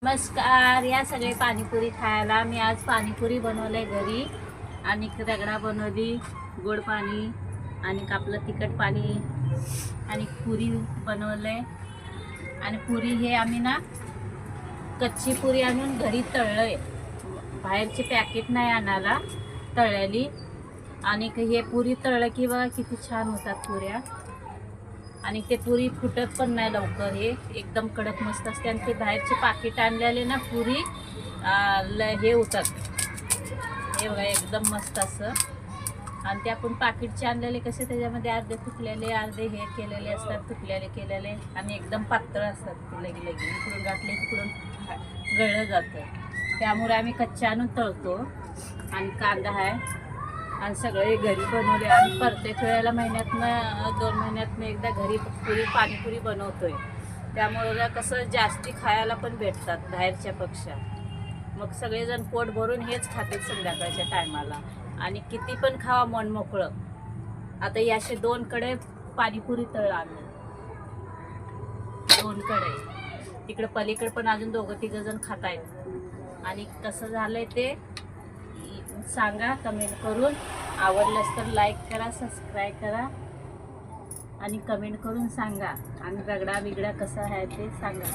नमस्कार, या सगळे पाणीपुरी खायला. मी आज पाणीपुरी बनवलंय घरी आणि रगडा बनवली, गोड पाणी आणि आपलं तिखट पाणी आणि पुरी बनवलंय. आणि पुरी हे आम्ही ना कच्ची पुरी आणून घरी तळलंय, बाहेरचे पॅकेट नाही आणायला, तळलेली. आणि हे पुरी तळलं की बघा किती छान होतात पुऱ्या. आणि ते पुरी फुटत पण नाही लवकर, हे एकदम कडक मस्त असते. आणि ते बाहेरचे पाकिट आणलेले ना पुरी हे होतात, हे बघा एकदम मस्त असं. आणि ते आपण पाकिटचे आणलेले कसे त्याच्यामध्ये अर्धे फुटलेले अर्धे हे केलेले असतात, फुटलेले केलेले आणि एकदम पातळ असतात. ते लगी इकडून गाठले तिकडून गळलं जातं. त्यामुळे आम्ही कच्चे आणून तळतो. आणि कांदा आहे आणि सगळे घरी बनवले. आणि प्रत्येक वेळेला महिन्यातनं 2 महिन्यातनं एकदा घरी पुरी पाणीपुरी बनवतोय. त्यामुळे कसं जास्ती खायला पण भेटतात बाहेरच्या पेक्षा. मग सगळेजण पोट भरून हेच खातात संध्याकाळच्या टायमाला. आणि किती पण खावा मन मोकळं. आता याचे 2 कडे पाणीपुरी तळ आम्ही, 2 कडे. तिकडे पलीकडे पण अजून 2-3 जण खात आहेत. आणि कसं झालंय ते सांगा कमेंट करून. आवडलंच तर लाईक करा, सबस्क्राईब करा आणि कमेंट करून सांगा. आणि रगडा बिगडा कसा आहे ते सांगा.